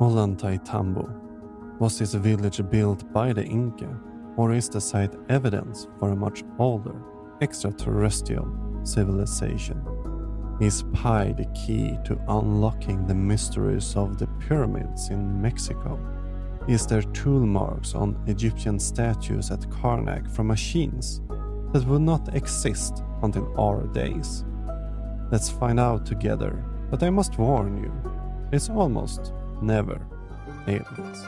Ollantaytambo. Was this village built by the Inca, or is the site evidence for a much older, extraterrestrial civilization? Is pi the key to unlocking the mysteries of the pyramids in Mexico? Is there tool marks on Egyptian statues at Karnak from machines that would not exist until our days? Let's find out together, but I must warn you, it's almost never aliens.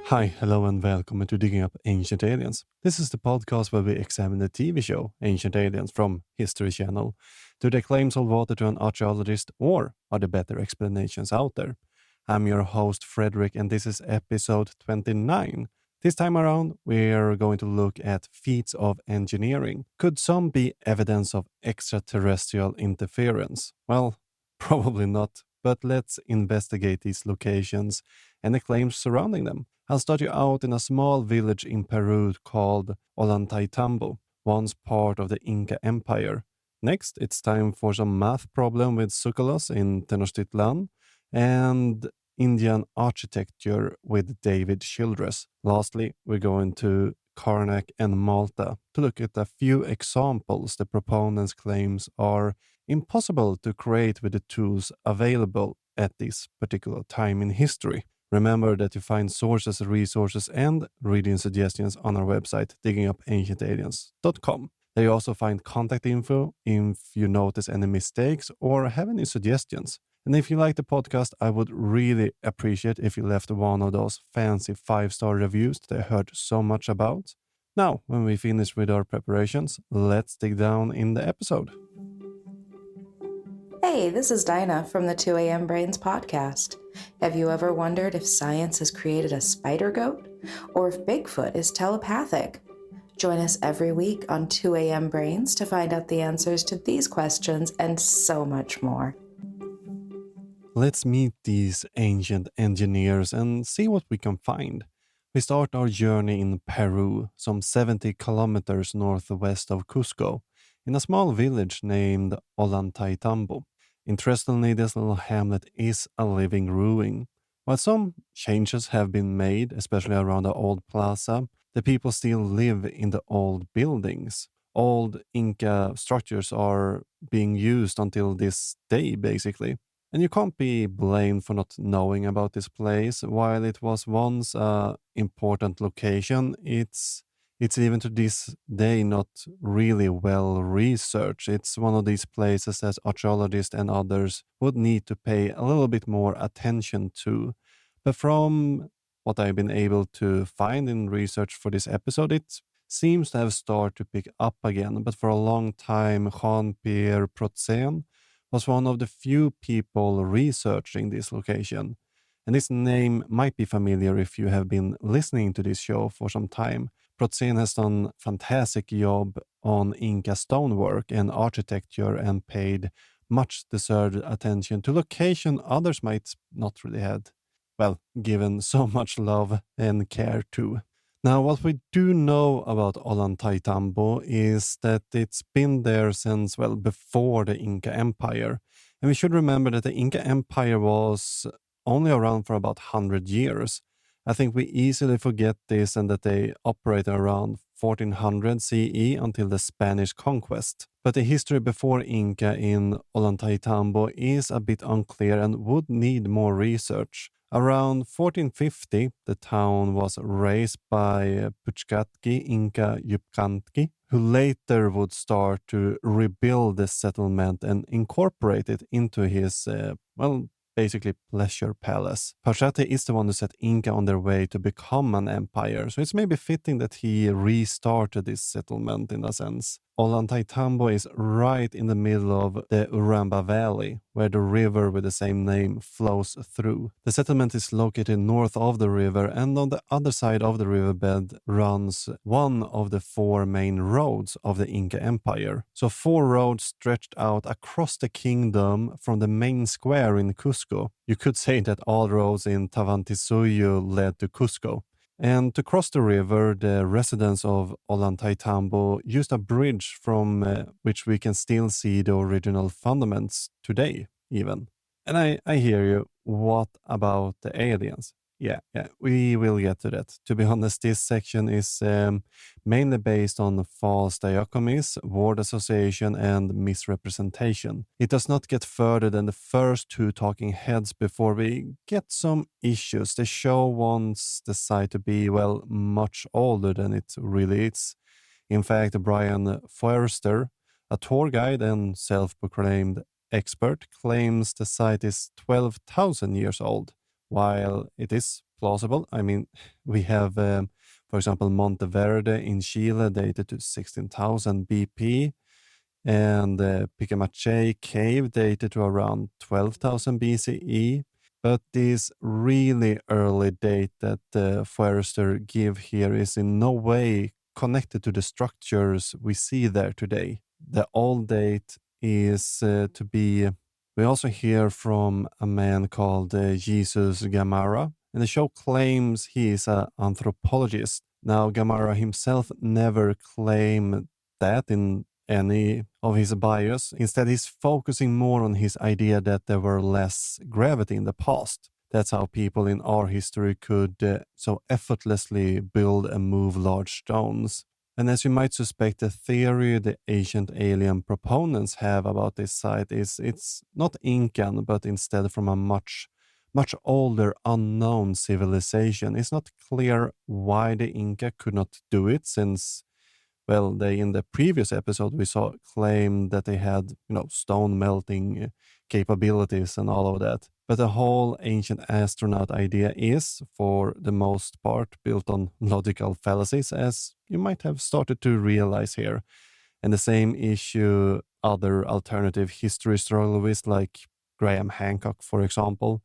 Hi, hello and welcome to Digging Up Ancient Aliens. This is the podcast where we examine the TV show Ancient Aliens from History Channel. Do the claims hold water to an archaeologist, or are there better explanations out there? I'm your host Fredrik, and this is episode 29. This time around, we're going to look at feats of engineering. Could some be evidence of extraterrestrial interference? Well, probably not, but let's investigate these locations and the claims surrounding them. I'll start you out in a small village in Peru called Ollantaytambo, once part of the Inca Empire. Next, it's time for some math problem with Tsoukalos in Tenochtitlan, and Indian architecture with David Childress. Lastly, we're going to Karnak and Malta to look at a few examples the proponents' claims are impossible to create with the tools available at this particular time in history. Remember that you find sources, resources, and reading suggestions on our website, diggingupancientaliens.com. There you also find contact info if you notice any mistakes or have any suggestions. And if you like the podcast, I would really appreciate if you left one of those fancy 5-star reviews that I heard so much about. Now, when we finish with our preparations, let's dig down in the episode. Hey, this is Dinah from the 2 a.m. Brains podcast. Have you ever wondered if science has created a spider goat, or if Bigfoot is telepathic? Join us every week on 2 a.m. Brains to find out the answers to these questions and so much more. Let's meet these ancient engineers and see what we can find. We start our journey in Peru, some 70 kilometers northwest of Cusco, in a small village named Ollantaytambo. Interestingly, this little hamlet is a living ruin. While some changes have been made, especially around the old plaza, the people still live in the old buildings. Old Inca structures are being used until this day, basically. And you can't be blamed for not knowing about this place. While it was once an important location, it's even to this day not really well researched. It's one of these places that archaeologists and others would need to pay a little bit more attention to. But from what I've been able to find in research for this episode, it seems to have started to pick up again. But for a long time, Jean-Pierre Protzen was one of the few people researching this location. And this name might be familiar if you have been listening to this show for some time. Protzen has done a fantastic job on Inca stonework and architecture and paid much deserved attention to location others might not really have, given so much love and care to. Now, what we do know about Ollantaytambo is that it's been there since, before the Inca Empire. And we should remember that the Inca Empire was only around for about 100 years. I think we easily forget this and that they operated around 1400 CE until the Spanish conquest. But the history before Inca in Ollantaytambo is a bit unclear and would need more research. Around 1450, the town was raised by Puchcatki Inca Yupanqui, who later would start to rebuild the settlement and incorporate it into his, basically pleasure palace. Puchcatki is the one who set Inca on their way to become an empire, so it's maybe fitting that he restarted this settlement in a sense. Ollantaytambo is right in the middle of the Uramba Valley, where the river with the same name flows through. The settlement is located north of the river, and on the other side of the riverbed runs one of the four main roads of the Inca Empire. So 4 roads stretched out across the kingdom from the main square in Cusco. You could say that all roads in Tawantinsuyo led to Cusco. And to cross the river, the residents of Ollantaytambo used a bridge from which we can still see the original fundaments today, even. And I hear you. What about the aliens? Yeah, we will get to that. To be honest, this section is mainly based on false dichotomies, word association, and misrepresentation. It does not get further than the first 2 talking heads before we get some issues. The show wants the site to be, well, much older than it really is. In fact, Brian Forster, a tour guide and self-proclaimed expert, claims the site is 12,000 years old. While it is plausible, I mean, we have, for example, Monteverde in Chile dated to 16,000 BP, and Picamache Cave dated to around 12,000 BCE. But this really early date that Forrester give here is in no way connected to the structures we see there today. The old date is to be. We also hear from a man called Jesus Gamara, and the show claims he is an anthropologist. Now, Gamara himself never claimed that in any of his bios. Instead, he's focusing more on his idea that there were less gravity in the past. That's how people in our history could so effortlessly build and move large stones. And as you might suspect, the theory the ancient alien proponents have about this site is it's not Incan, but instead from a much older unknown civilization. It's not clear why the Inca could not do it, since, well, they in the previous episode we saw claim that they had, stone melting capabilities and all of that. But the whole ancient astronaut idea is, for the most part, built on logical fallacies, as you might have started to realize here. And the same issue other alternative history struggle with, like Graham Hancock, for example.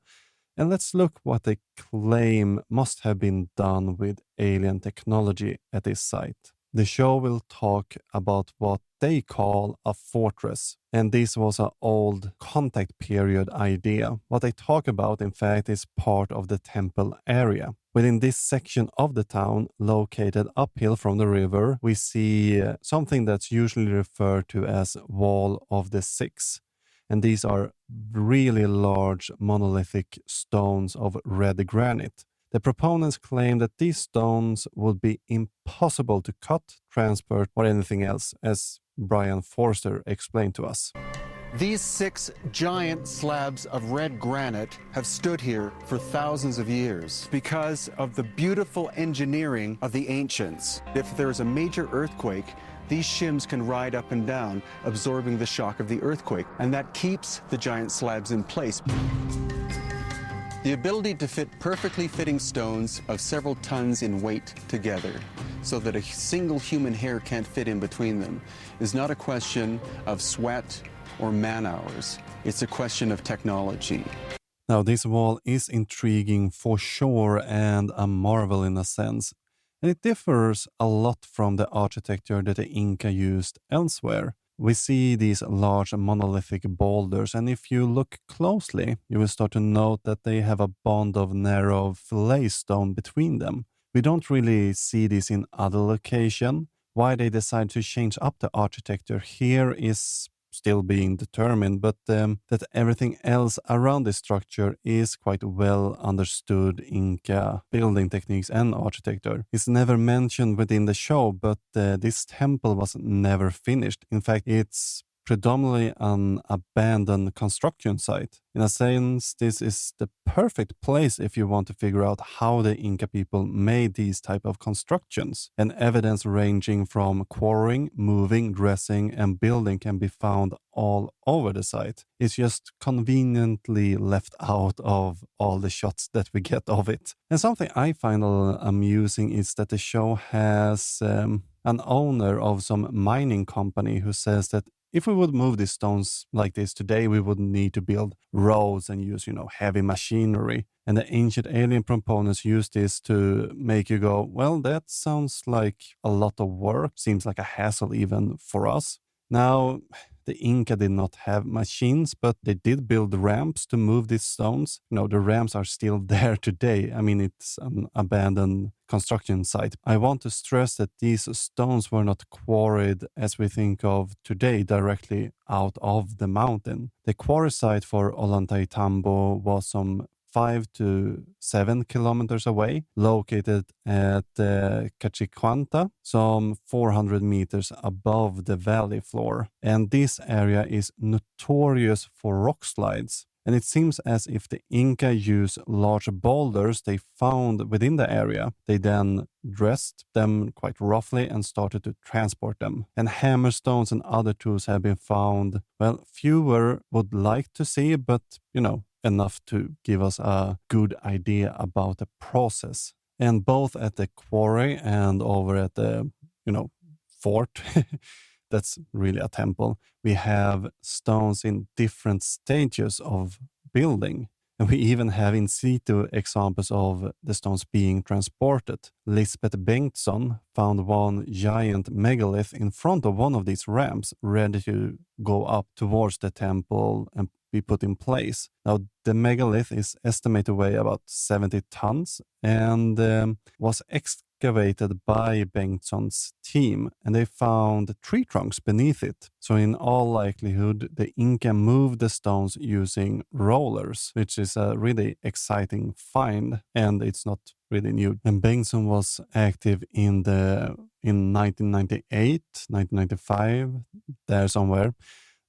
And let's look what they claim must have been done with alien technology at this site. The show will talk about what they call a fortress, and this was an old contact period idea. What they talk about, in fact, is part of the temple area. Within this section of the town, located uphill from the river, we see something that's usually referred to as Wall of the Six. And these are really large monolithic stones of red granite. The proponents claim that these stones would be impossible to cut, transport, or anything else, as Brian Forster explained to us. These 6 giant slabs of red granite have stood here for thousands of years because of the beautiful engineering of the ancients. If there is a major earthquake, these shims can ride up and down, absorbing the shock of the earthquake, and that keeps the giant slabs in place. The ability to fit perfectly fitting stones of several tons in weight together so that a single human hair can't fit in between them is not a question of sweat or man hours. It's a question of technology. Now, this wall is intriguing for sure and a marvel in a sense. And it differs a lot from the architecture that the Inca used elsewhere. We see these large monolithic boulders, and if you look closely, you will start to note that they have a bond of narrow fillet stone between them. We don't really see this in other locations. Why they decide to change up the architecture here is still being determined, but that everything else around the structure is quite well understood Inca building techniques and architecture. It's never mentioned within the show, but this temple was never finished. In fact, it's predominantly an abandoned construction site. In a sense, this is the perfect place if you want to figure out how the Inca people made these type of constructions. And evidence ranging from quarrying, moving, dressing, and building can be found all over the site. It's just conveniently left out of all the shots that we get of it. And something I find amusing is that the show has an owner of some mining company who says that if we would move these stones like this today, we would need to build roads and use, heavy machinery. And the ancient alien proponents use this to make you go, well, that sounds like a lot of work, seems like a hassle even for us. Now, the Inca did not have machines, but they did build ramps to move these stones. The ramps are still there today. I mean, it's an abandoned construction site. I want to stress that these stones were not quarried as we think of today directly out of the mountain. The quarry site for Ollantaytambo was some 5 to 7 kilometers away, located at Cachiquanta, some 400 meters above the valley floor. And this area is notorious for rock slides. And it seems as if the Inca used large boulders they found within the area. They then dressed them quite roughly and started to transport them. And hammerstones and other tools have been found, well, fewer would like to see, but, enough to give us a good idea about the process. And both at the quarry and over at the, fort, that's really a temple, we have stones in different stages of building. And we even have in situ examples of the stones being transported. Lisbeth Bengtsson found one giant megalith in front of one of these ramps, ready to go up towards the temple and be put in place. Now, the megalith is estimated to weigh about 70 tons and was excavated by Bengtsson's team, and they found tree trunks beneath it. So in all likelihood, the Inca moved the stones using rollers, which is a really exciting find, and it's not really new. And Bengtsson was active in 1998, 1995, there somewhere.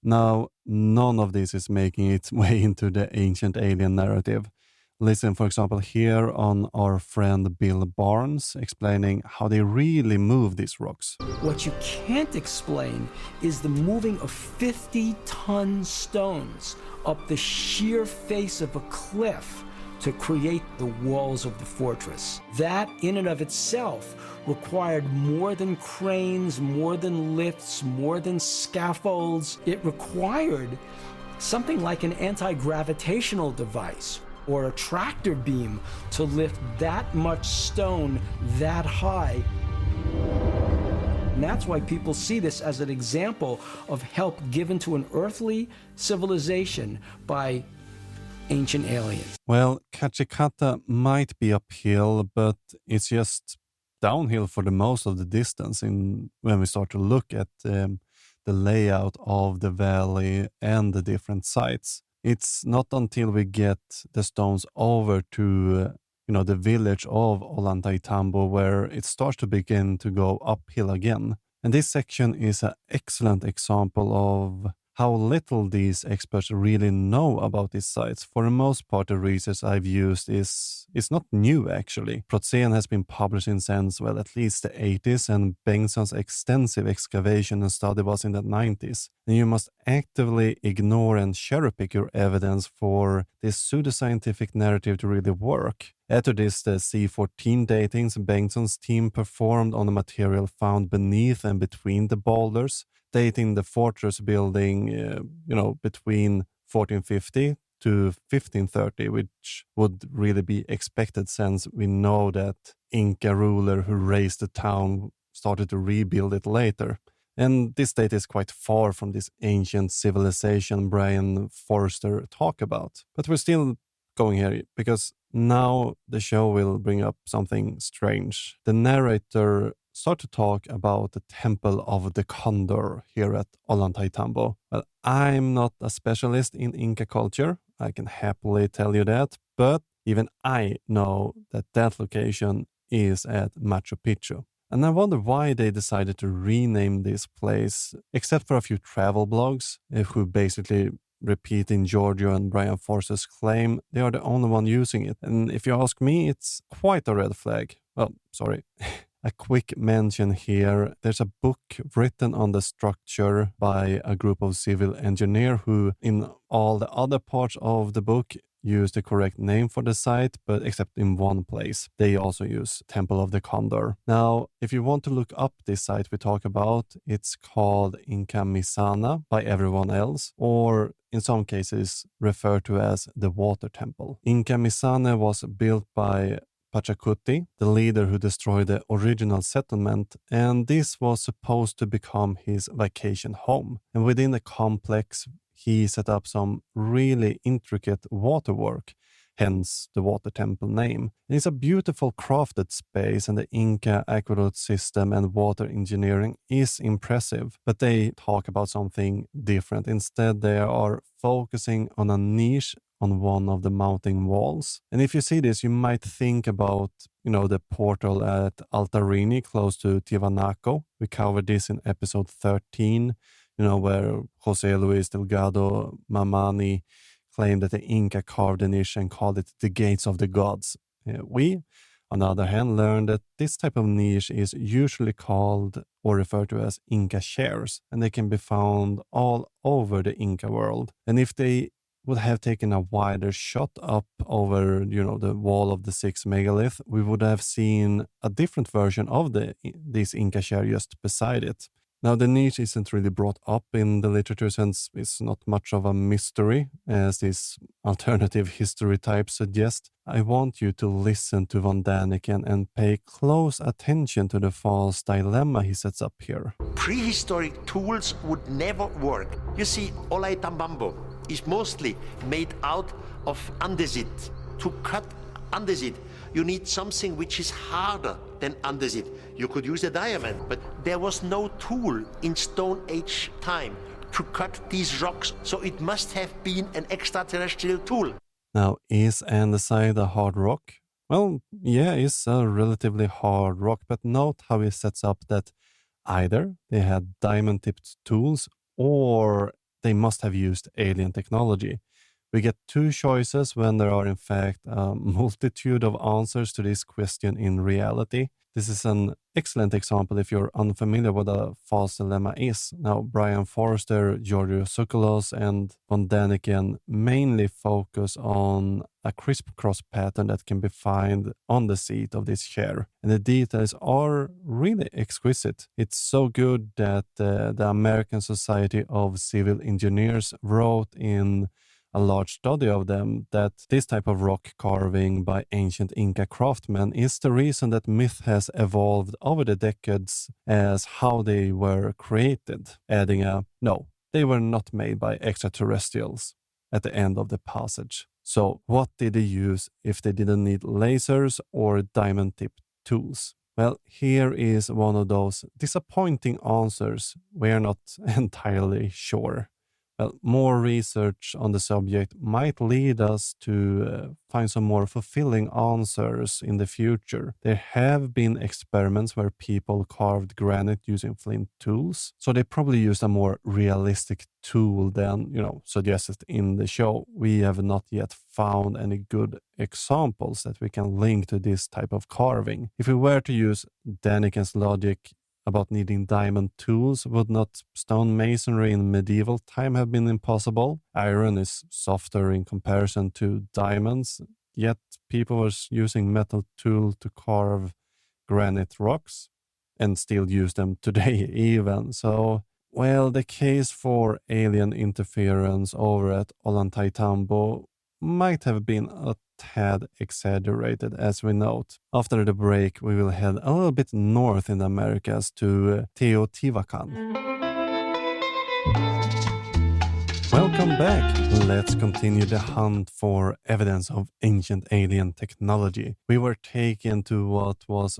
Now, none of this is making its way into the ancient alien narrative. Listen, for example, here on our friend Bill Barnes explaining how they really move these rocks. What you can't explain is the moving of 50-ton stones up the sheer face of a cliff to create the walls of the fortress. That, in and of itself, required more than cranes, more than lifts, more than scaffolds. It required something like an anti-gravitational device or a tractor beam to lift that much stone that high. And that's why people see this as an example of help given to an earthly civilization by ancient aliens. Well, Cachicata might be uphill, but it's just downhill for the most of the distance when we start to look at the layout of the valley and the different sites. It's not until we get the stones over to the village of Ollantaytambo where it starts to begin to go uphill again. And this section is an excellent example of how little these experts really know about these sites. For the most part, the research I've used is not new, actually. Protzén has been publishing since, well, at least the 80s, and Bengtsson's extensive excavation and study was in the 90s. And you must actively ignore and cherry-pick your evidence for this pseudoscientific narrative to really work. After this, the C14 datings Bengtsson's team performed on the material found beneath and between the boulders, dating the fortress building, between 1450 to 1530, which would really be expected since we know that Inca ruler who raised the town started to rebuild it later. And this date is quite far from this ancient civilization Brian Forster talked about. But we're still going here because now the show will bring up something strange. The narrator start to talk about the Temple of the Condor here at Ollantaytambo. Well, I'm not a specialist in Inca culture, I can happily tell you that, but even I know that location is at Machu Picchu. And I wonder why they decided to rename this place, except for a few travel blogs, who basically repeating Giorgio and Brian Forster's claim, they are the only one using it. And if you ask me, it's quite a red flag. Well, sorry. A quick mention here, there's a book written on the structure by a group of civil engineers who, in all the other parts of the book, use the correct name for the site, but except in one place. They also use Temple of the Condor. Now, if you want to look up this site we talk about, it's called Inca Misana by everyone else, or in some cases referred to as the Water Temple. Inca Misana was built by Pachacuti, the leader who destroyed the original settlement, and this was supposed to become his vacation home. And within the complex, he set up some really intricate waterwork, hence the Water Temple name. It's a beautiful crafted space, and the Inca aqueduct system and water engineering is impressive, but they talk about something different. Instead, they are focusing on a niche on one of the mountain walls. And if you see this, you might think about, the portal at Altarini close to Tiwanaku. We covered this in episode 13, where Jose Luis Delgado Mamani claimed that the Inca carved the niche and called it the Gates of the Gods. We, on the other hand, learned that this type of niche is usually called or referred to as Inca chairs, and they can be found all over the Inca world. And if they would have taken a wider shot up over, the wall of the sixth megalith, we would have seen a different version of this Inca chair just beside it. Now, the niche isn't really brought up in the literature since it's not much of a mystery, as these alternative history types suggest. I want you to listen to Von Däniken and pay close attention to the false dilemma he sets up here. Prehistoric tools would never work. You see, Ollantaytambo is mostly made out of andesite. To cut andesite, you need something which is harder than andesite. You could use a diamond, but there was no tool in Stone Age time to cut these rocks, so it must have been an extraterrestrial tool. Now, is andesite a hard rock? Well, yeah, it's a relatively hard rock, but note how he sets up that either they had diamond-tipped tools or they must have used alien technology. We get two choices when there are in fact a multitude of answers to this question in reality. This is an excellent example if you're unfamiliar what a false dilemma is. Now, Brian Forster, Giorgio Tsoukalos, and Von Däniken mainly focus on a crisscross pattern that can be found on the seat of this chair. And the details are really exquisite. It's so good that the American Society of Civil Engineers wrote in a large study of them that this type of rock carving by ancient Inca craftsmen is the reason that myth has evolved over the decades as how they were created, adding no, they were not made by extraterrestrials at the end of the passage. So what did they use if they didn't need lasers or diamond-tipped tools? Well, here is one of those disappointing answers. We're not entirely sure. Well, more research on the subject might lead us to find some more fulfilling answers in the future. There have been experiments where people carved granite using flint tools, so they probably used a more realistic tool than, suggested in the show. We have not yet found any good examples that we can link to this type of carving. If we were to use Däniken's logic about needing diamond tools, would not stonemasonry in medieval time have been impossible? Iron is softer in comparison to diamonds, yet people were using metal tools to carve granite rocks and still use them today even. So, well, the case for alien interference over at Ollantaytambo might have been a tad exaggerated, as we note. After the break, we will head a little bit north in the Americas to Teotihuacán. Welcome back. Let's continue the hunt for evidence of ancient alien technology. We were taken to what was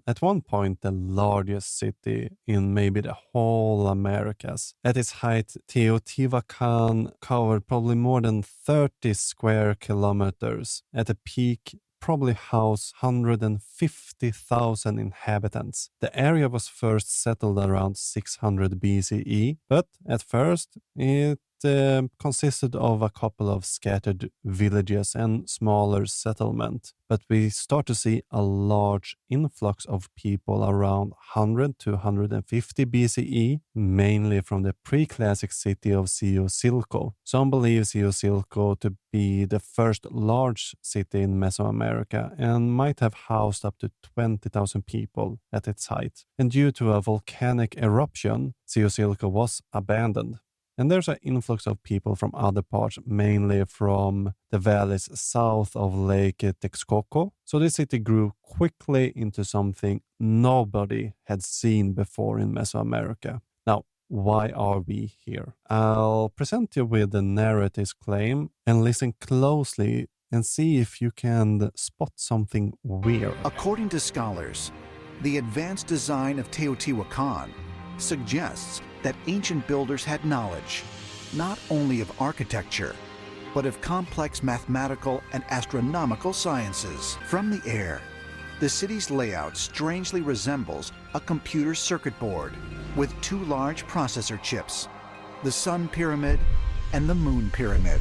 at one point the largest city in maybe the whole Americas. At its height, Teotihuacán covered probably more than 30 square kilometers. At a peak, probably house 150,000 inhabitants. The area was first settled around 600 BCE, but at first it consisted of a couple of scattered villages and smaller settlements. But we start to see a large influx of people around 100 to 150 BCE, mainly from the pre-classic city of Teotihuacán. Some believe Teotihuacán to be the first large city in Mesoamerica and might have housed up to 20,000 people at its height. And due to a volcanic eruption, Teotihuacán was abandoned. And there's an influx of people from other parts, mainly from the valleys south of Lake Texcoco. So this city grew quickly into something nobody had seen before in Mesoamerica. Now, why are we here? I'll present you with the narrator's claim and listen closely and see if you can spot something weird. According to scholars, the advanced design of Teotihuacán suggests that ancient builders had knowledge not only of architecture, but of complex mathematical and astronomical sciences. From the air, the city's layout strangely resembles a computer circuit board with two large processor chips, the Sun Pyramid and the Moon Pyramid.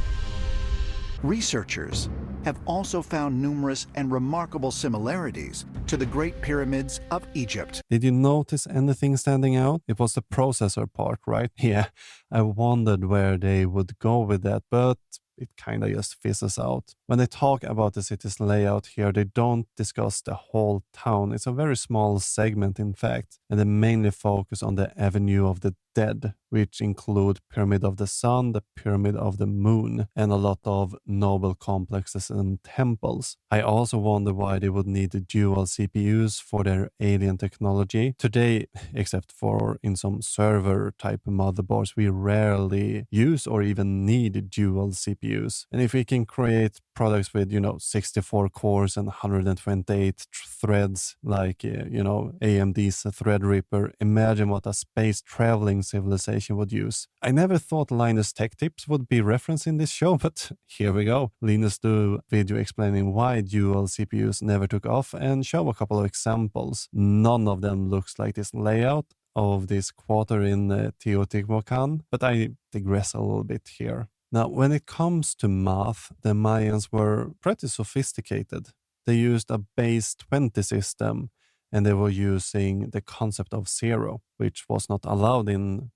Researchers have also found numerous and remarkable similarities to the Great Pyramids of Egypt. Did you notice anything standing out? It was the processor part, right? Yeah, I wondered where they would go with that, but it kind of just fizzles out. When they talk about the city's layout here, they don't discuss the whole town. It's a very small segment, in fact, and they mainly focus on the Avenue of the Dead, which include Pyramid of the Sun, the Pyramid of the Moon, and a lot of noble complexes and temples. I also wonder why they would need the dual CPUs for their alien technology. Today, except for in some server-type motherboards, we rarely use or even need dual CPUs. And if we can create products with, 64 cores and 128 threads, like, AMD's Threadripper, imagine what a space traveling civilization would use. I never thought Linus Tech Tips would be referenced in this show, but here we go. Linus do video explaining why dual CPUs never took off and show a couple of examples. None of them looks like this layout of this quarter in Teotihuacán, but I digress a little bit here. Now, when it comes to math, the Mayans were pretty sophisticated. They used a base 20 system, and they were using the concept of zero, which was not allowed in,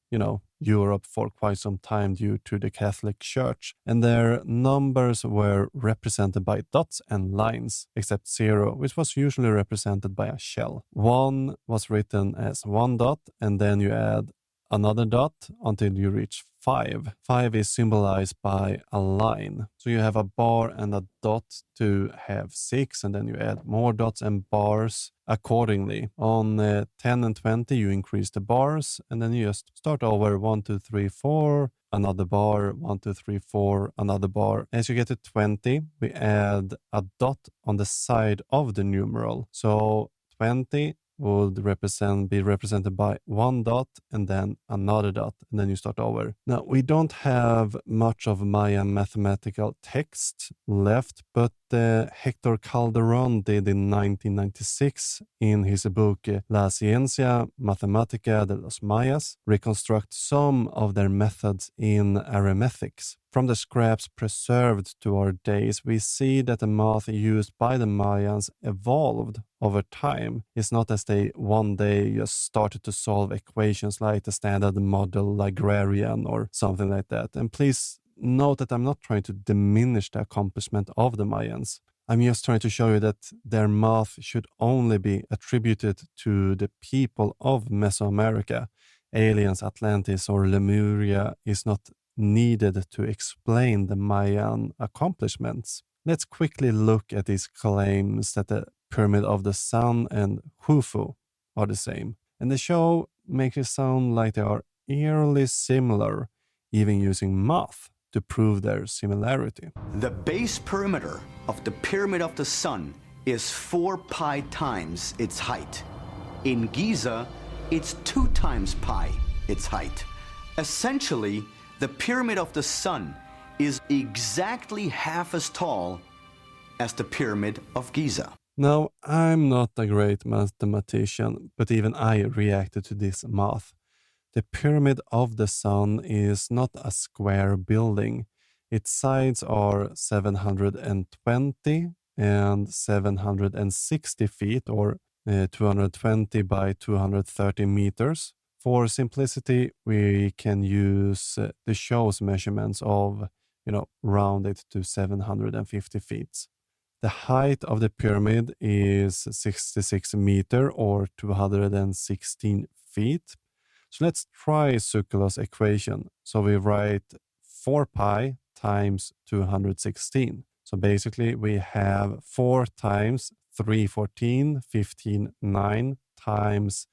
Europe for quite some time due to the Catholic Church. And their numbers were represented by dots and lines, except zero, which was usually represented by a shell. One was written as one dot, and then you add another dot until you reach 5. 5 is symbolized by a line. So you have a bar and a dot to have 6, and then you add more dots and bars accordingly. On 10 and 20, you increase the bars, and then you just start over 1, 2, 3, 4, another bar, 1, 2, 3, 4, another bar. As you get to 20, we add a dot on the side of the numeral. So 20 would be represented by one dot and then another dot, and then you start over. Now, we don't have much of Mayan mathematical text left, but Hector Calderón did in 1996 in his book La Ciencia Mathematica de los Mayas reconstruct some of their methods in arithmetics. From the scraps preserved to our days, we see that the math used by the Mayans evolved over time. It's not as they one day just started to solve equations like the standard model Lagrangian or something like that. And please note that I'm not trying to diminish the accomplishment of the Mayans. I'm just trying to show you that their math should only be attributed to the people of Mesoamerica. Aliens, Atlantis, or Lemuria is not needed to explain the Mayan accomplishments. Let's quickly look at these claims that the Pyramid of the Sun and Khufu are the same. And the show makes it sound like they are eerily similar, even using math to prove their similarity. The base perimeter of the Pyramid of the Sun is 4 pi times its height. In Giza, it's 2 times pi its height. Essentially, the Pyramid of the Sun is exactly half as tall as the Pyramid of Giza. Now, I'm not a great mathematician, but even I reacted to this math. The Pyramid of the Sun is not a square building. Its sides are 720 and 760 feet, or 220 by 230 meters. For simplicity, we can use the show's measurements of, round it to 750 feet. The height of the pyramid is 66 meter or 216 feet. So let's try Tsoukalos' equation. So we write 4 pi times 216. So basically we have 4 times 314, 15, 9 times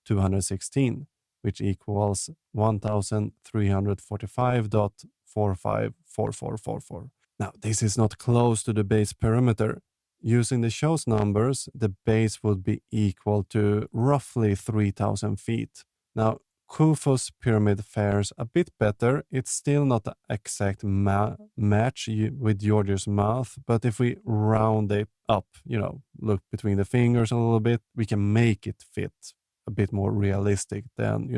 216, which equals 1345.454444. Now, this is not close to the base perimeter. Using the show's numbers, the base would be equal to roughly 3,000 feet. Now, Khufu's pyramid fares a bit better. It's still not an exact match with Giorgio's math, but if we round it up, look between the fingers a little bit, we can make it fit a bit more realistic than,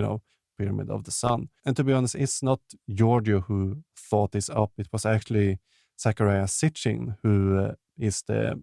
Pyramid of the Sun. And to be honest, it's not Giorgio who thought this up. It was actually Zachariah Sitchin who is the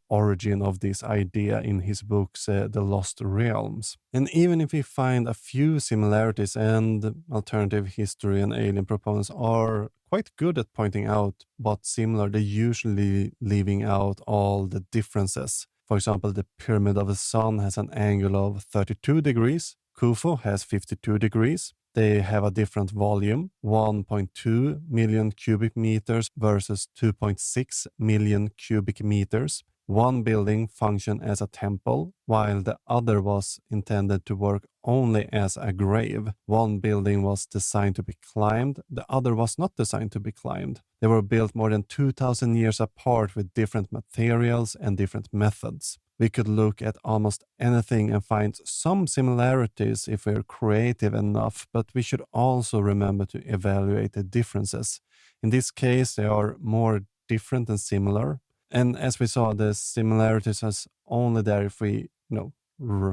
origin of this idea in his books, The Lost Realms. And even if we find a few similarities, and alternative history and alien proponents are quite good at pointing out what's similar, they're usually leaving out all the differences. For example, the Pyramid of the Sun has an angle of 32 degrees. Khufu has 52 degrees. They have a different volume, 1.2 million cubic meters versus 2.6 million cubic meters. One building functioned as a temple, while the other was intended to work only as a grave. One building was designed to be climbed, the other was not designed to be climbed. They were built more than 2,000 years apart with different materials and different methods. We could look at almost anything and find some similarities if we're creative enough, but we should also remember to evaluate the differences. In this case, they are more different than similar. And as we saw, the similarities is only there if we,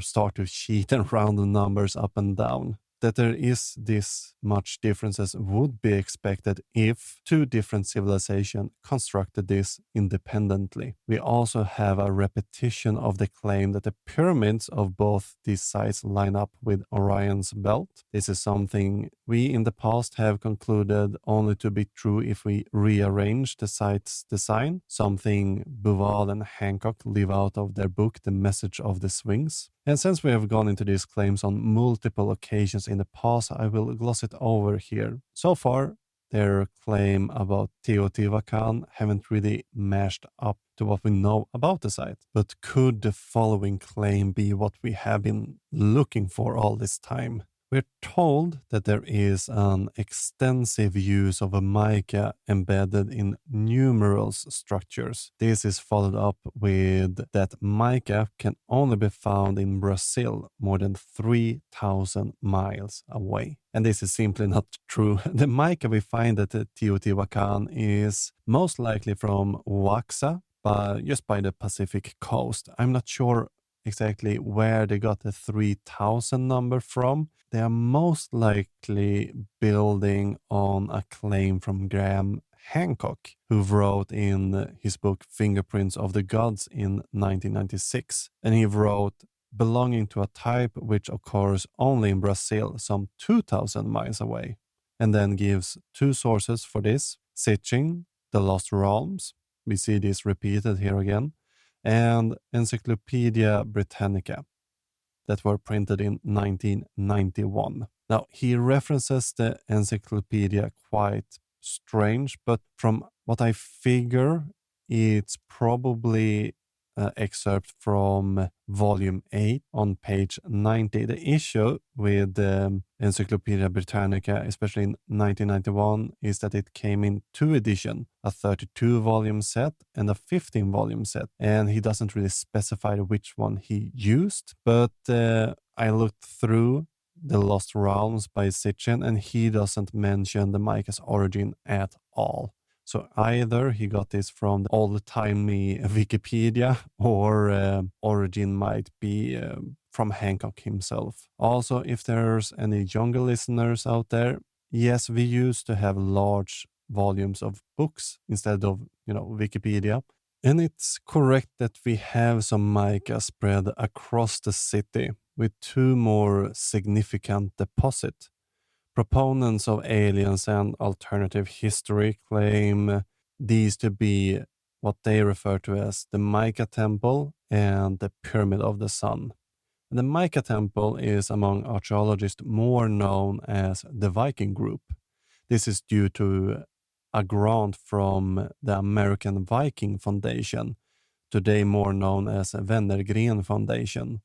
start to cheat and round the numbers up and down. That there is this much differences would be expected if two different civilizations constructed this independently. We also have a repetition of the claim that the pyramids of both these sites line up with Orion's belt. This is something we in the past have concluded only to be true if we rearrange the site's design, something Bouval and Hancock leave out of their book, The Message of the Sphinx. And since we have gone into these claims on multiple occasions in the past, I will gloss it over here. So far, their claim about Teotihuacán haven't really matched up to what we know about the site. But could the following claim be what we have been looking for all this time? We're told that there is an extensive use of a mica embedded in numerals structures. This is followed up with that mica can only be found in Brazil, more than 3,000 miles away. And this is simply not true. The mica we find at the Teotihuacán is most likely from Oaxaca, just by the Pacific coast. I'm not sure exactly where they got the 3,000 number from. They are most likely building on a claim from Graham Hancock, who wrote in his book Fingerprints of the Gods in 1996. And he wrote, belonging to a type which occurs only in Brazil, some 2,000 miles away. And then gives two sources for this: Sitchin, The Lost Realms. We see this repeated here again. And Encyclopedia Britannica, that were printed in 1991. Now, he references the encyclopedia quite strange, but from what I figure, it's probably an excerpt from volume 8 on page 90. The issue with the Encyclopedia Britannica, especially in 1991, is that it came in two editions, a 32-volume set and a 15-volume set. And he doesn't really specify which one he used, but I looked through The Lost Realms by Sitchin, and he doesn't mention the mica's origin at all. So either he got this from the old-timey Wikipedia, or origin might be from Hancock himself. Also, if there's any younger listeners out there, yes, we used to have large volumes of books instead of, Wikipedia. And it's correct that we have some mica spread across the city with two more significant deposits. Proponents of aliens and alternative history claim these to be what they refer to as the Mica Temple and the Pyramid of the Sun. The Mica Temple is, among archaeologists, more known as the Viking Group. This is due to a grant from the American Viking Foundation, today more known as Wenner-Gren Foundation.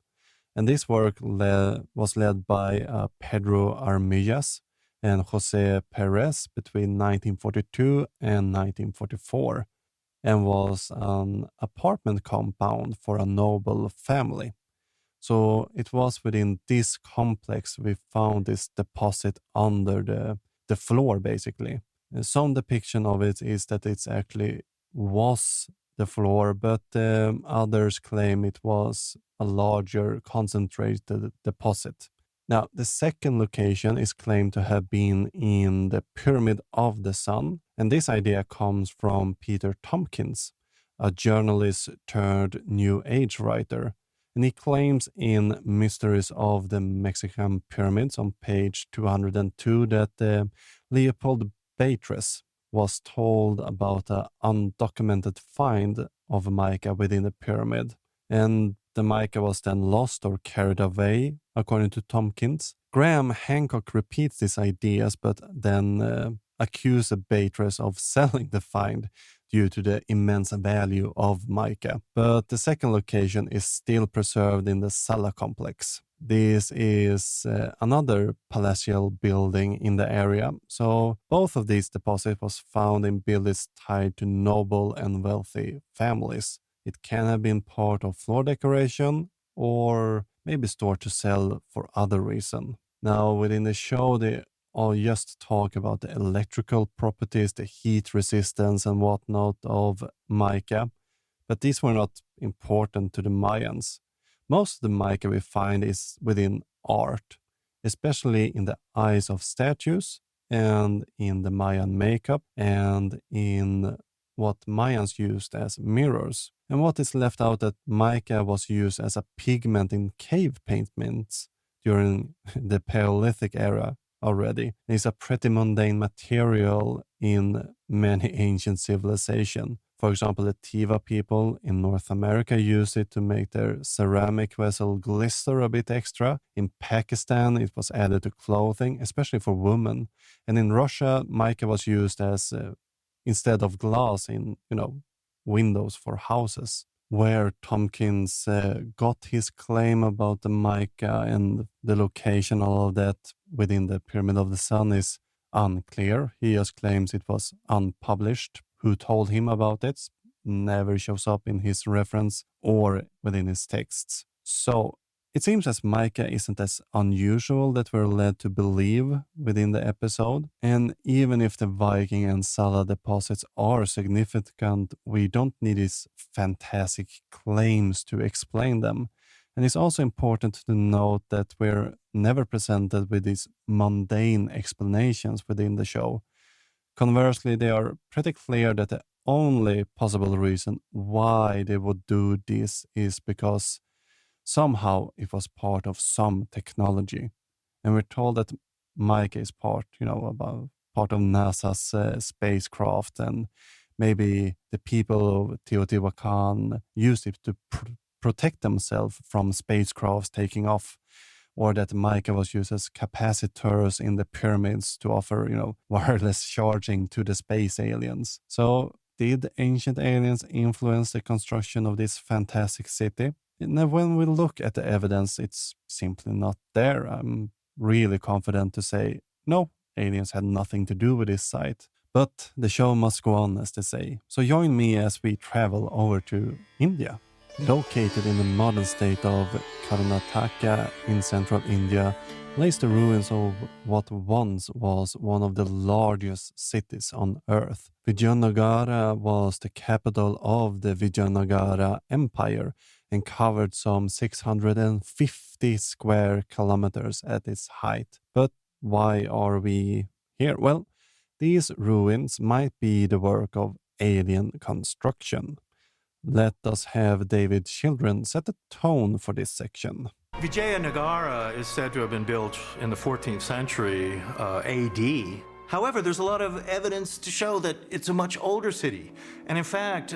And this work was led by Pedro Armillas and Jose Perez between 1942 and 1944, and was an apartment compound for a noble family. So it was within this complex we found this deposit under the floor, basically. Some depiction of it is that it actually was the floor, but others claim it was a larger concentrated deposit. Now, the second location is claimed to have been in the Pyramid of the Sun, and this idea comes from Peter Tompkins, a journalist turned New Age writer. And he claims in Mysteries of the Mexican Pyramids on page 202 that Leopold Batres was told about an undocumented find of mica within the pyramid. And the mica was then lost or carried away, according to Tompkins. Graham Hancock repeats these ideas, but then accuses Batres of selling the find due to the immense value of mica. But the second location is still preserved in the Sala complex. This is another palatial building in the area. So both of these deposits was found in buildings tied to noble and wealthy families. It can have been part of floor decoration or maybe stored to sell for other reason. Now, within the show, I'll just talk about the electrical properties, the heat resistance and whatnot of mica, but these were not important to the Mayans. Most of the mica we find is within art, especially in the eyes of statues and in the Mayan makeup and in what Mayans used as mirrors. And what is left out that mica was used as a pigment in cave paintments during the Paleolithic era already. It's a pretty mundane material in many ancient civilizations. For example, the Tiva people in North America use it to make their ceramic vessel glister a bit extra. In Pakistan, it was added to clothing, especially for women. And in Russia, mica was used as instead of glass in, windows for houses. Where Tompkins got his claim about the mica and the location, all of that within the Pyramid of the Sun is unclear. He just claims it was unpublished. Who told him about it never shows up in his reference or within his texts. So it seems as mica isn't as unusual that we're led to believe within the episode. And even if the Viking and Sala deposits are significant, we don't need these fantastic claims to explain them. And it's also important to note that we're never presented with these mundane explanations within the show. Conversely, they are pretty clear that the only possible reason why they would do this is because somehow it was part of some technology. And we're told that mica is part of NASA's spacecraft, and maybe the people of Teotihuacán used it to protect themselves from spacecrafts taking off, or that mica was used as capacitors in the pyramids to offer, wireless charging to the space aliens. So did ancient aliens influence the construction of this fantastic city? And when we look at the evidence, it's simply not there. I'm really confident to say, no, aliens had nothing to do with this site. But the show must go on, as they say. So join me as we travel over to India. Located in the modern state of Karnataka in central India, lays the ruins of what once was one of the largest cities on earth. Vijayanagara was the capital of the Vijayanagara Empire and covered some 650 square kilometers at its height. But why are we here? Well, these ruins might be the work of alien construction. Let us have David Childress set the tone for this section. Vijayanagara is said to have been built in the 14th century AD. However, there's a lot of evidence to show that it's a much older city. And in fact,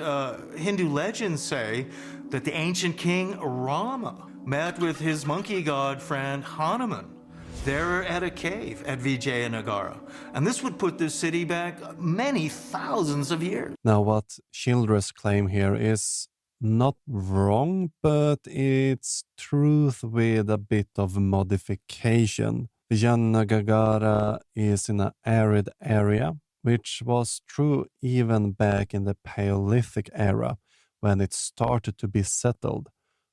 Hindu legends say that the ancient king Rama met with his monkey god friend Hanuman there at a cave at Vijayanagara. And this would put this city back many thousands of years. Now, what Childress claim here is not wrong, but it's truth with a bit of modification. Vijayanagara is in an arid area, which was true even back in the Paleolithic era when it started to be settled.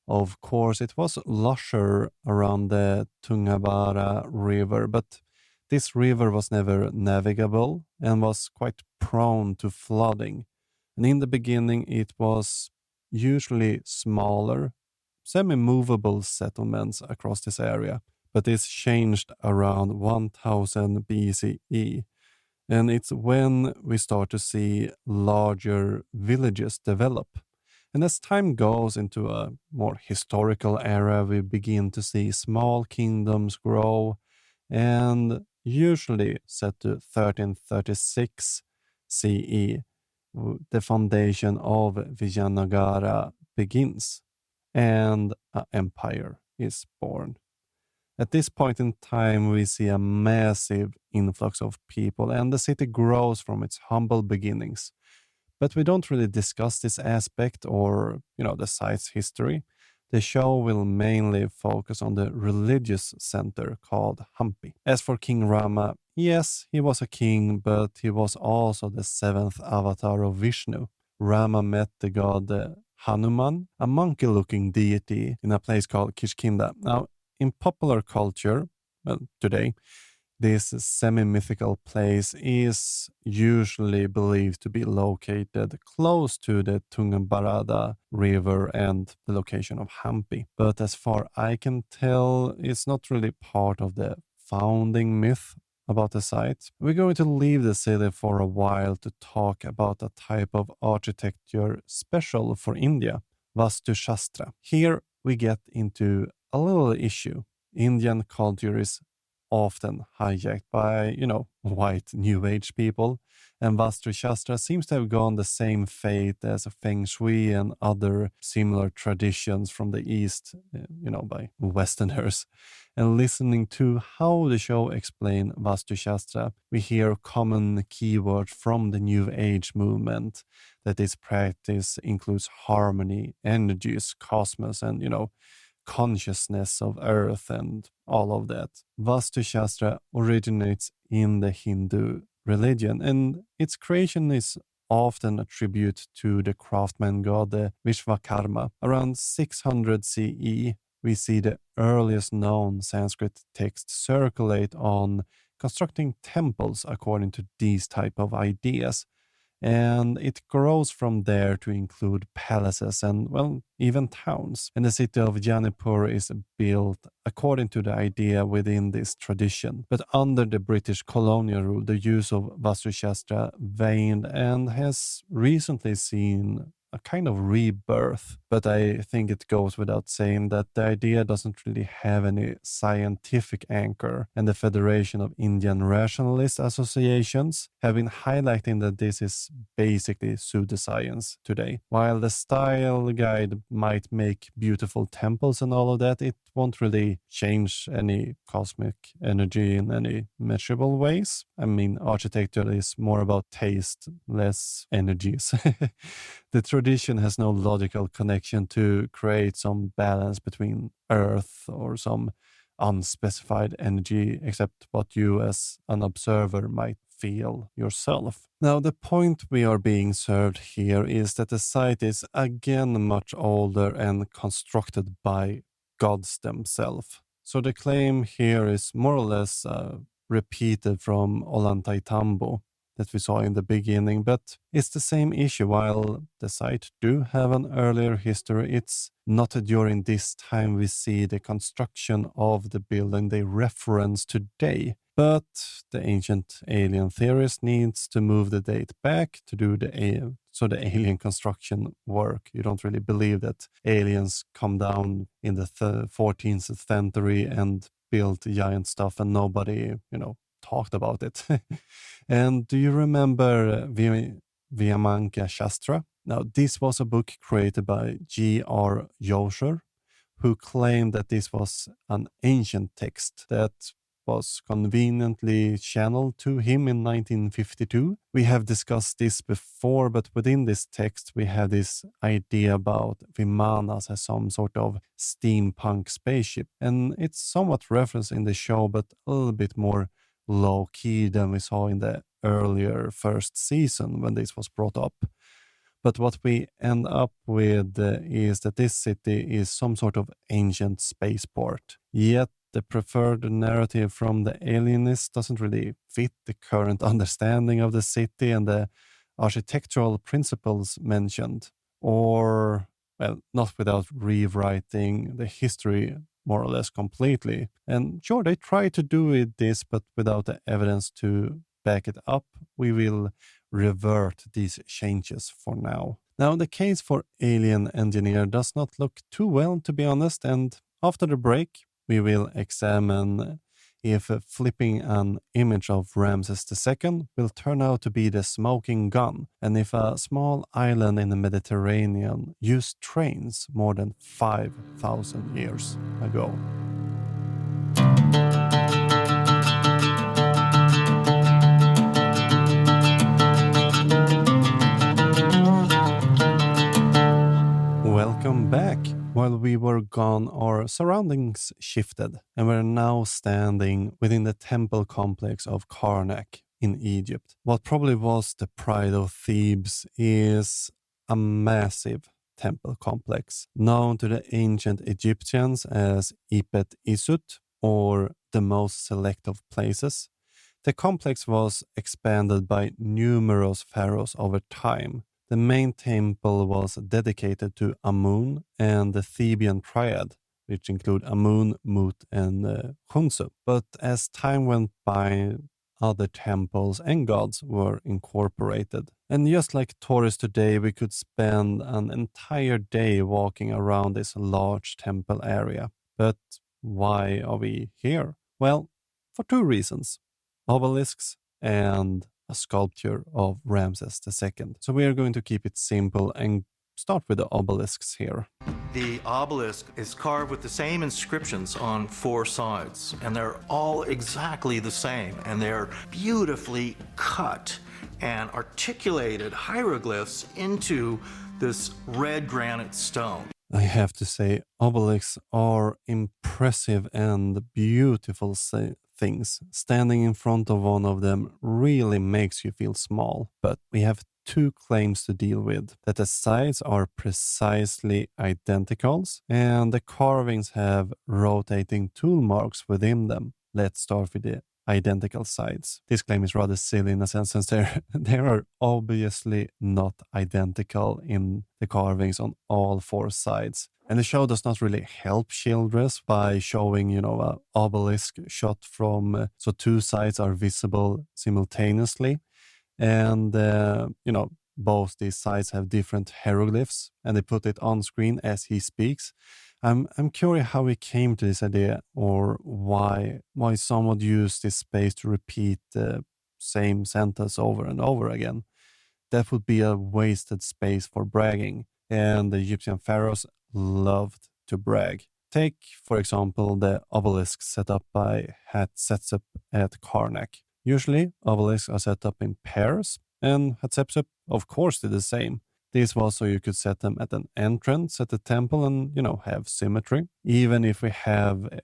Of course, it was lusher around the Tungabara River, but this river was never navigable and was quite prone to flooding. And in the beginning, it was usually smaller, semi-movable settlements across this area, but this changed around 1000 BCE. And it's when we start to see larger villages develop. And as time goes into a more historical era, we begin to see small kingdoms grow, and usually set to 1336 CE, the foundation of Vijayanagara begins, and an empire is born. At this point in time, we see a massive influx of people, and the city grows from its humble beginnings. But we don't really discuss this aspect or, the site's history. The show will mainly focus on the religious center called Hampi. As for King Rama, yes, he was a king, but he was also the seventh avatar of Vishnu. Rama met the god Hanuman, a monkey-looking deity, in a place called Kishkinda. Now, in popular culture, today, this semi-mythical place is usually believed to be located close to the Tungabhadra River and the location of Hampi. But as far I can tell, it's not really part of the founding myth about the site. We're going to leave the city for a while to talk about a type of architecture special for India, Vastu shastra. Here we get into a little issue. Indian culture is often hijacked by, white New Age people, and Vastu Shastra seems to have gone the same fate as Feng Shui and other similar traditions from the East, by Westerners. And listening to how the show explains Vastu Shastra, we hear common keywords from the New Age movement, that this practice includes harmony, energies, cosmos, and, consciousness of earth and all of that. Vastu Shastra originates in the Hindu religion, and its creation is often attributed to the craftsman god Vishvakarma. Around 600 CE, we see the earliest known Sanskrit texts circulate on constructing temples according to these type of ideas. And it grows from there to include palaces and, even towns. And the city of Jaipur is built according to the idea within this tradition. But under the British colonial rule, the use of Vastu Shastra waned and has recently seen a kind of rebirth. But I think it goes without saying that the idea doesn't really have any scientific anchor, and the Federation of Indian Rationalist Associations have been highlighting that this is basically pseudoscience today. While the style guide might make beautiful temples and all of that, it won't really change any cosmic energy in any measurable ways. I mean, architecture is more about taste, less energies. The tradition has no logical connection to create some balance between earth or some unspecified energy, except what you as an observer might feel yourself. Now, the point we are being served here is that the site is again much older and constructed by gods themselves. So the claim here is more or less repeated from Ollantaytambo, that we saw in the beginning, but it's the same issue. While the site do have an earlier history, it's not during this time we see the construction of the building they reference today. But the ancient alien theorist needs to move the date back to do the alien construction work. You don't really believe that aliens come down in the 14th century and built giant stuff and nobody, talked about it. And do you remember Vijayanagara Shastra? Now, this was a book created by G.R. Yosher, who claimed that this was an ancient text that was conveniently channeled to him in 1952. We have discussed this before, but within this text we have this idea about Vimanas as some sort of steampunk spaceship. And it's somewhat referenced in the show, but a little bit more low-key than we saw in the earlier first season when this was brought up. But what we end up with is that this city is some sort of ancient spaceport. Yet the preferred narrative from the alienists doesn't really fit the current understanding of the city and the architectural principles mentioned. Or, well, not without rewriting the history more or less completely. And sure, they try to do this, but without the evidence to back it up, we will revert these changes for now. Now, the case for alien engineer does not look too well, to be honest, and after the break, we will examine if flipping an image of Ramses II will turn out to be the smoking gun, and if a small island in the Mediterranean used trains more than 5,000 years ago. Welcome back. While we were gone, our surroundings shifted, and we're now standing within the temple complex of Karnak in Egypt. What probably was the pride of Thebes is a massive temple complex, known to the ancient Egyptians as Ipet Isut, or the most select of places. The complex was expanded by numerous pharaohs over time. The main temple was dedicated to Amun and the Theban triad, which include Amun, Mut, and Khunsu. But as time went by, other temples and gods were incorporated. And just like tourists today, we could spend an entire day walking around this large temple area. But why are we here? Well, for two reasons: obelisks and a sculpture of Ramses II. So we are going to keep it simple and start with the obelisks here. The obelisk is carved with the same inscriptions on four sides, and they're all exactly the same, and they're beautifully cut and articulated hieroglyphs into this red granite stone. I have to say, obelisks are impressive and beautiful things. Standing in front of one of them really makes you feel small. But we have two claims to deal with: that the sides are precisely identicals and the carvings have rotating tool marks within them. Let's start with the identical sides. This claim is rather silly in a sense, since they are obviously not identical in the carvings on all four sides. And the show does not really help Childress by showing, an obelisk shot from, so two sides are visible simultaneously. And, both these sides have different hieroglyphs, and they put it on screen as he speaks. I'm curious how he came to this idea, or why some would use this space to repeat the same sentence over and over again. That would be a wasted space for bragging, and the Egyptian pharaohs loved to brag. Take, for example, the obelisk set up by Hatshepsut at Karnak. Usually, obelisks are set up in pairs, and Hatshepsut, of course, did the same. This was so you could set them at an entrance at the temple and, have symmetry. Even if we have,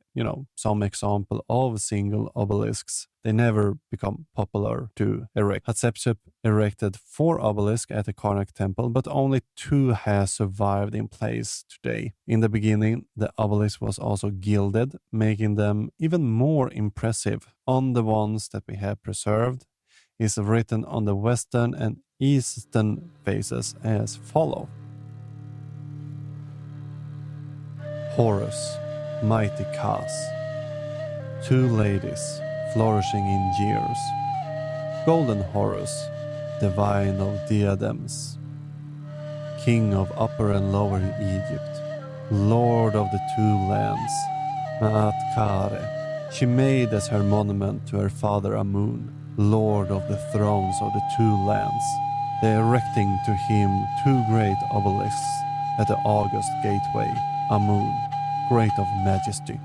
some example of single obelisks, they never become popular to erect. Hatshepsut erected 4 obelisks at the Karnak temple, but only 2 has survived in place today. In the beginning, the obelisk was also gilded, making them even more impressive. On the ones that we have preserved, is written on the western and eastern faces as follow. Horus, mighty Kas. Two ladies, flourishing in years. Golden Horus, divine of diadems. King of Upper and Lower Egypt. Lord of the two lands. Maat Kare. She made as her monument to her father Amun, Lord of the thrones of the two lands. They erecting to him two great obelisks at the august gateway, Amun, great of majesty,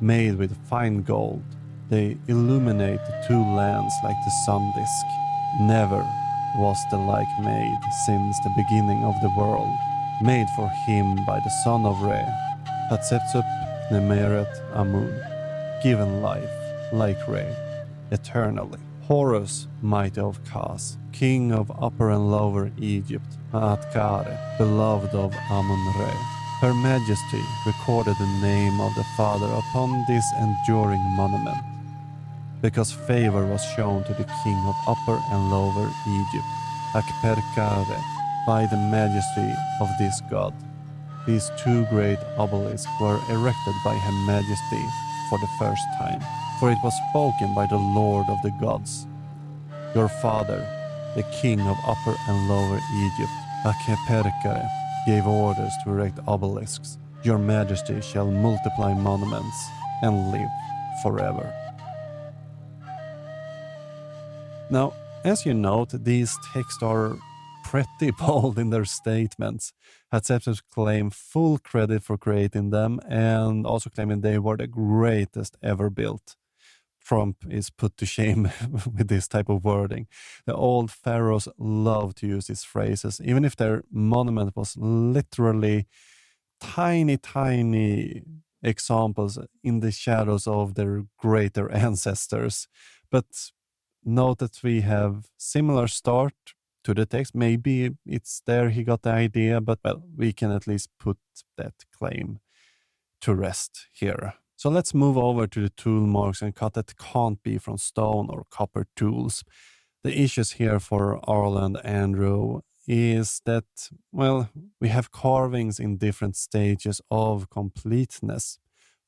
made with fine gold. They illuminate the two lands like the sun disk. Never was the like made since the beginning of the world, made for him by the son of Re, Hatshepsut Nemeret Amun, given life like Re, eternally. Horus, mighty of Kas, king of Upper and Lower Egypt, Maatkare, beloved of Amun-Re. Her Majesty recorded the name of the father upon this enduring monument, because favor was shown to the king of Upper and Lower Egypt, Akperkare, by the majesty of this god. These two great obelisks were erected by Her Majesty for the first time, for it was spoken by the Lord of the gods. Your father, the king of Upper and Lower Egypt, Akperkare, gave orders to erect obelisks. Your Majesty shall multiply monuments and live forever. Now, as you note, these texts are pretty bold in their statements. Hatshepsut claim full credit for creating them and also claiming they were the greatest ever built. Trump is put to shame with this type of wording. The old pharaohs love to use these phrases, even if their monument was literally tiny examples in the shadows of their greater ancestors. But note that we have similar start to the text. Maybe it's there he got the idea, but well, we can at least put that claim to rest here. So let's move over to the tool marks and cut that can't be from stone or copper tools. The issues here for Arl and Andrew is that, well, we have carvings in different stages of completeness.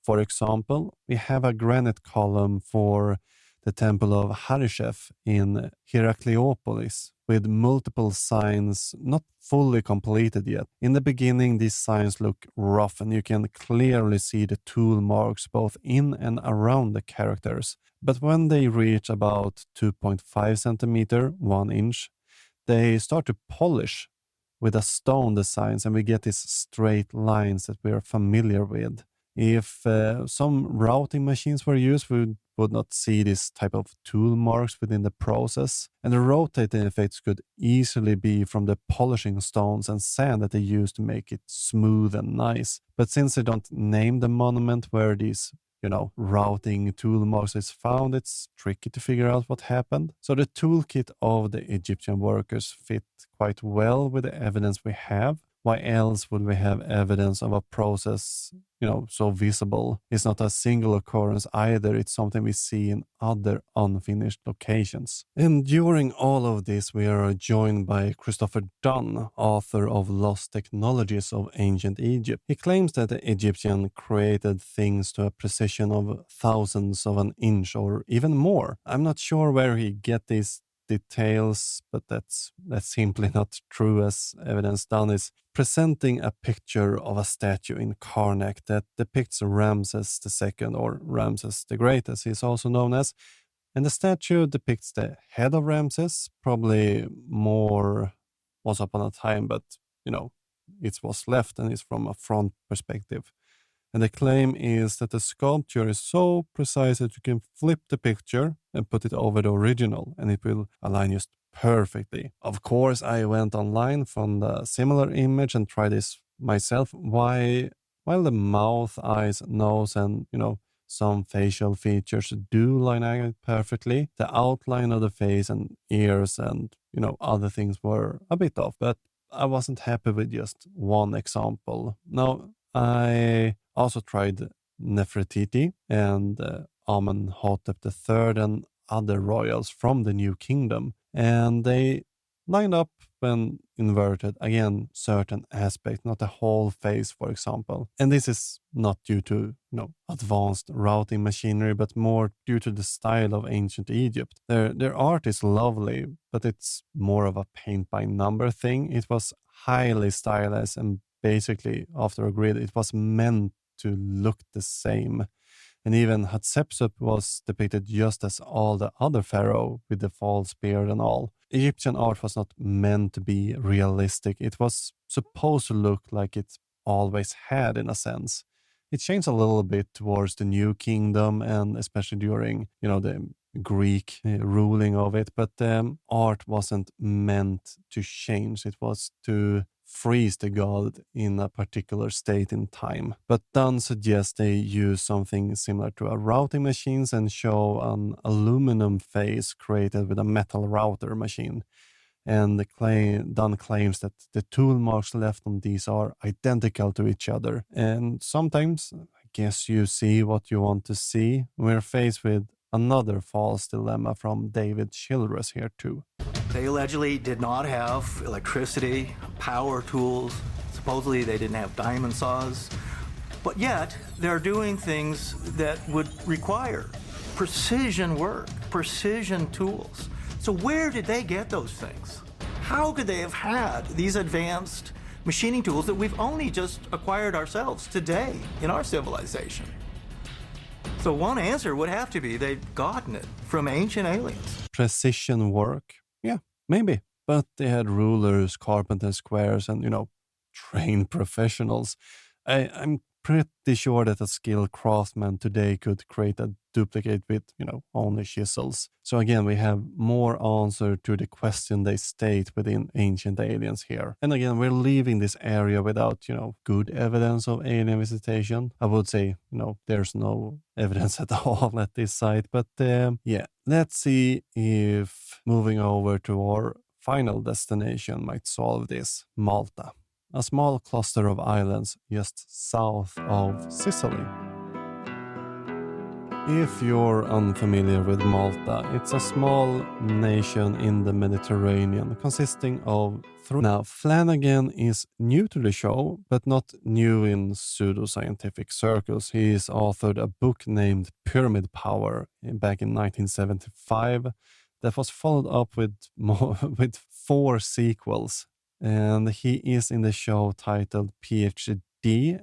For example, we have a granite column for the temple of Harishef in Heracleopolis, with multiple signs not fully completed yet. In the beginning, these signs look rough, and you can clearly see the tool marks both in and around the characters. But when they reach about 2.5 centimeter, 1 inch, they start to polish with a stone designs, and we get these straight lines that we are familiar with. If some routing machines were used, we would not see this type of tool marks within the process. And the rotating effects could easily be from the polishing stones and sand that they use to make it smooth and nice. But since they don't name the monument where these, routing tool marks is found, it's tricky to figure out what happened. So the toolkit of the Egyptian workers fit quite well with the evidence we have. Why else would we have evidence of a process, so visible? It's not a single occurrence either. It's something we see in other unfinished locations. And during all of this, we are joined by Christopher Dunn, author of Lost Technologies of Ancient Egypt. He claims that the Egyptian created things to a precision of thousandths of an inch or even more. I'm not sure where he get these details, but that's simply not true, as evidence done is presenting a picture of a statue in Karnak that depicts Ramses II, or Ramses the Great as he's also known as, and the statue depicts the head of Ramses, probably more once upon a time, but it was left and it's from a front perspective. And the claim is that the sculpture is so precise that you can flip the picture and put it over the original, and it will align just perfectly. Of course, I went online, found a similar image and tried this myself. While the mouth, eyes, nose, and, some facial features do line out perfectly, the outline of the face and ears and, other things were a bit off, but I wasn't happy with just one example. Now, I also tried Nefertiti and Amenhotep III and other royals from the new kingdom, and they lined up and inverted again certain aspects, not the whole face, for example. And this is not due to advanced routing machinery, but more due to the style of ancient Egypt. Their art is lovely, but it's more of a paint by number thing. It was highly stylized, and basically after a grid it was meant to look the same. And even Hatshepsut was depicted just as all the other pharaoh, with the false beard and all. Egyptian art was not meant to be realistic. It was supposed to look like it always had, in a sense. It changed a little bit towards the new kingdom, and especially during, the Greek ruling of it. But art wasn't meant to change. It was to freeze the god in a particular state in time. But Dunn suggests they use something similar to a routing machines and show an aluminum face created with a metal router machine. And Dunn claims that the tool marks left on these are identical to each other. And sometimes, I guess you see what you want to see. We're faced with another false dilemma from David Childress here too. They allegedly did not have electricity, power tools. Supposedly they didn't have diamond saws. But yet, they're doing things that would require precision work, precision tools. So where did they get those things? How could they have had these advanced machining tools that we've only just acquired ourselves today in our civilization? So one answer would have to be they've gotten it from ancient aliens. Precision work? Yeah, maybe. But they had rulers, carpenter squares, and, trained professionals. I'm pretty sure that a skilled craftsman today could create a duplicate with, only chisels. So again, we have more answer to the question they state within Ancient Aliens here. And again, we're leaving this area without, good evidence of alien visitation. I would say, there's no evidence at all at this site. But yeah, let's see if moving over to our final destination might solve this. Malta, a small cluster of islands just south of Sicily. If you're unfamiliar with Malta, it's a small nation in the Mediterranean consisting of three. Now, Flanagan is new to the show, but not new in pseudoscientific circles. He's authored a book named Pyramid Power back in 1975 that was followed up with 4 sequels. And he is in the show titled PhD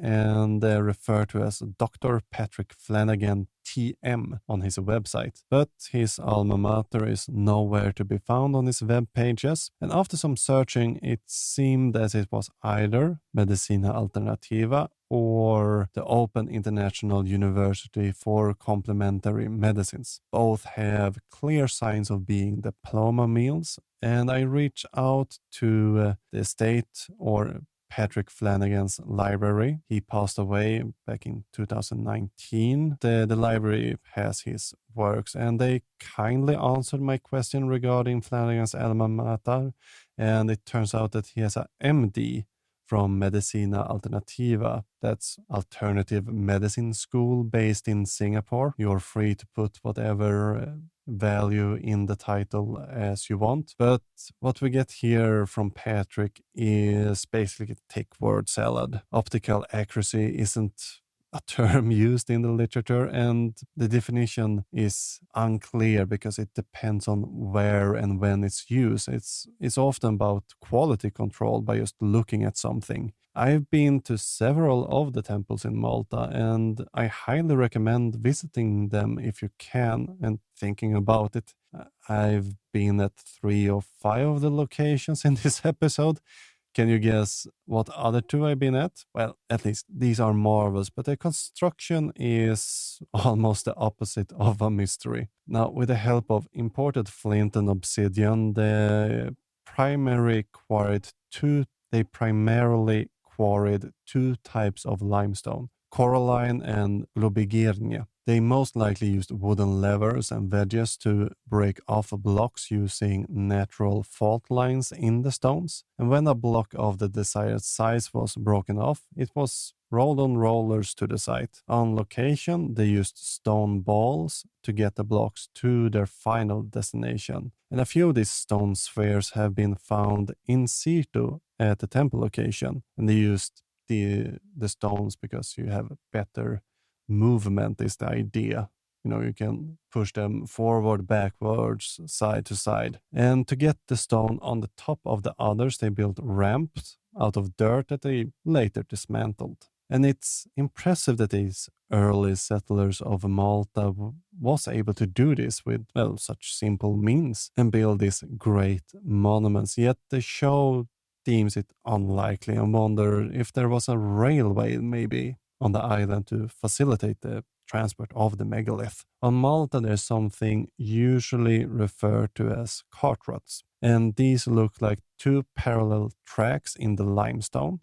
and referred to as Dr. Patrick Flanagan TM on his website. But his alma mater is nowhere to be found on his web pages. And after some searching, it seemed as it was either Medicina Alternativa or the Open International University for Complementary Medicines. Both have clear signs of being diploma mills, and I reached out to the estate or Patrick Flanagan's library. He passed away back in 2019. The library has his works, and they kindly answered my question regarding Flanagan's alma mater, and it turns out that he has a MD from Medicina Alternativa. That's Alternative Medicine School based in Singapore. You're free to put whatever value in the title as you want. But what we get here from Patrick is basically thick word salad. Optical accuracy isn't a term used in the literature, and the definition is unclear because it depends on where and when it's used. It's often about quality control by just looking at something. I've been to several of the temples in Malta, and I highly recommend visiting them if you can and thinking about it. I've been at 3 or 5 of the locations in this episode. Can you guess what other 2 I've been at? Well, at least these are marvels, but the construction is almost the opposite of a mystery. Now, with the help of imported flint and obsidian, they primarily quarried 2 types of limestone, coralline and globigernia. They most likely used wooden levers and wedges to break off blocks using natural fault lines in the stones. And when a block of the desired size was broken off, it was rolled on rollers to the site. On location, they used stone balls to get the blocks to their final destination. And a few of these stone spheres have been found in situ at the temple location. And they used the stones because you have better movement is the idea. You can push them forward, backwards, side to side. And to get the stone on the top of the others, they built ramps out of dirt that they later dismantled. And it's impressive that these early settlers of Malta was able to do this with, such simple means and build these great monuments. Yet the show deems it unlikely and wonder if there was a railway maybe on the island to facilitate the transport of the megalith. On Malta, there's something usually referred to as cart ruts, and these look like two parallel tracks in the limestone,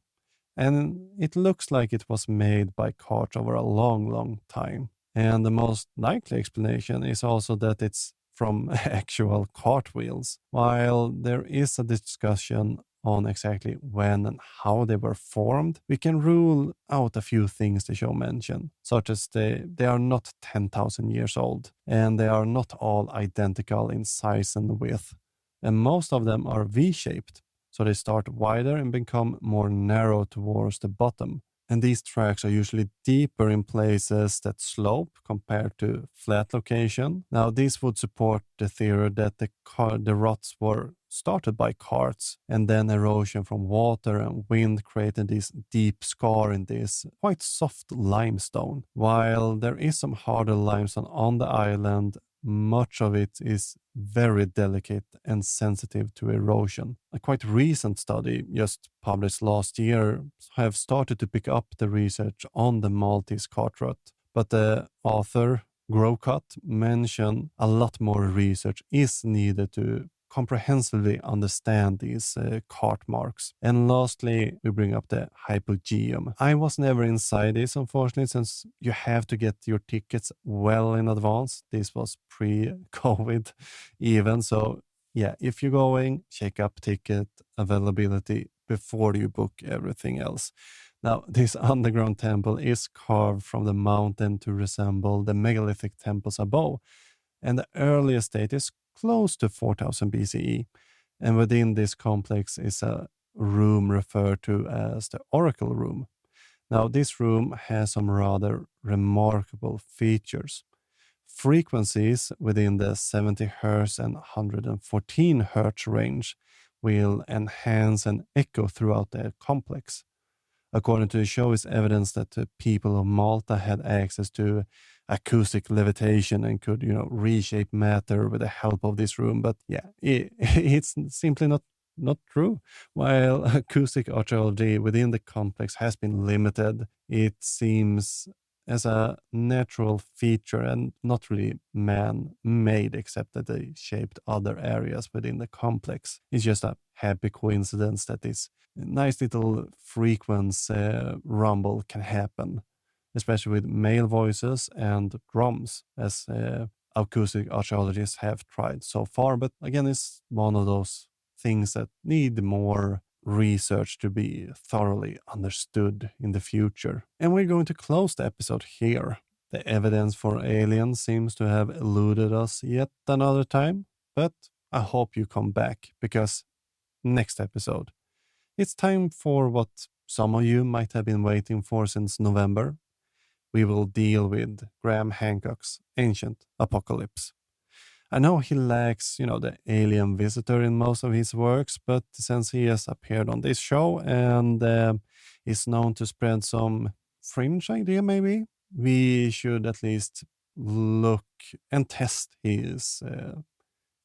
and it looks like it was made by carts over a long, long time. And the most likely explanation is also that it's from actual cartwheels, while there is a discussion on exactly when and how they were formed, we can rule out a few things the show mentioned, such as they are not 10,000 years old, and they are not all identical in size and width, and most of them are V-shaped, so they start wider and become more narrow towards the bottom. And these tracks are usually deeper in places that slope compared to flat location. Now, this would support the theory that the ruts were started by carts, and then erosion from water and wind created this deep scar in this quite soft limestone. While there is some harder limestone on the island, much of it is very delicate and sensitive to erosion. A quite recent study, just published last year, have started to pick up the research on the Maltese cart rut, but the author, Growcut, mentioned a lot more research is needed to comprehensively understand these cart marks. And lastly, we bring up the hypogeum. I was never inside this, unfortunately, since you have to get your tickets well in advance. This was pre-COVID even. So yeah, if you're going, check up ticket availability before you book everything else. Now, this underground temple is carved from the mountain to resemble the megalithic temples above, and the earliest date is close to 4000 BCE, and within this complex is a room referred to as the Oracle Room. Now, this room has some rather remarkable features. Frequencies within the 70 Hz and 114 Hz range will enhance and echo throughout the complex. According to the show, it's evidence that the people of Malta had access to acoustic levitation and could, reshape matter with the help of this room. But yeah, it's simply not true. While acoustic archaeology within the complex has been limited, it seems as a natural feature and not really man-made, except that they shaped other areas within the complex. It's just a happy coincidence that this nice little frequency rumble can happen, especially with male voices and drums, as acoustic archaeologists have tried so far. But again, it's one of those things that need more research to be thoroughly understood in the future. And we're going to close the episode here. The evidence for aliens seems to have eluded us yet another time, but I hope you come back, because next episode, it's time for what some of you might have been waiting for since November. We will deal with Graham Hancock's Ancient Apocalypse. I know he lacks, the alien visitor in most of his works, but since he has appeared on this show and is known to spread some fringe idea, maybe, we should at least look and test his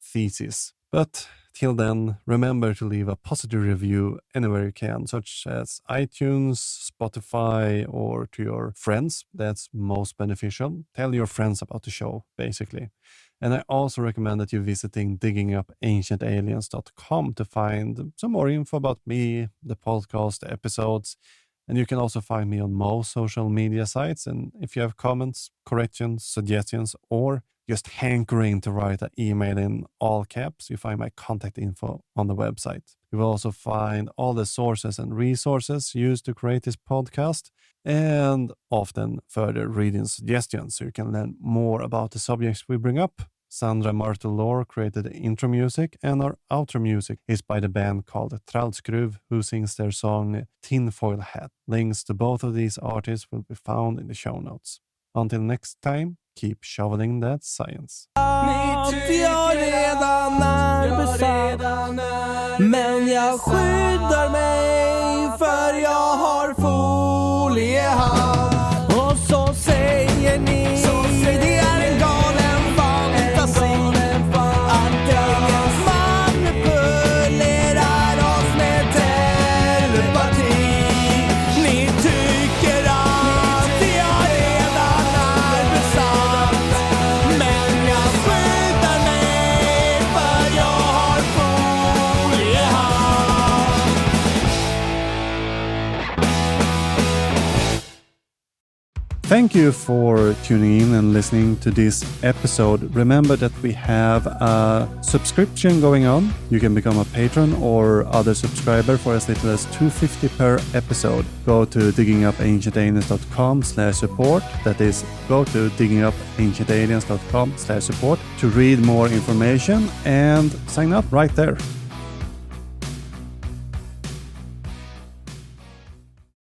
thesis. But till then, remember to leave a positive review anywhere you can, such as iTunes, Spotify, or to your friends. That's most beneficial. Tell your friends about the show, basically. And I also recommend that you visiting diggingupancientaliens.com to find some more info about me, the podcast, the episodes, And you can also find me on most social media sites. And if you have comments, corrections, suggestions, or just hankering to write an email in all caps, you find my contact info on the website. You will also find all the sources and resources used to create this podcast, and often further reading suggestions so you can learn more about the subjects we bring up. Sandra Martelor created the intro music, and our outro music is by the band called Trallskruv, who sings their song Tinfoil Hat. Links to both of these artists will be found in the show notes. Until next time, keep shoveling that science. Men jag skyddar mig för jag har foliehatt. Och så säger ni det är en galen fantasi att ingen manipulerar oss med telepati. Ni tycker att jag redan är besatt, men jag skyddar mig för jag har foliehatt. Thank you for tuning in and listening to this episode. Remember that we have a subscription going on. You can become a patron or other subscriber for as little as $2.50 per episode. Go to diggingupancientaliens.com/support. That is, go to diggingupancientaliens.com/support to read more information and sign up right there.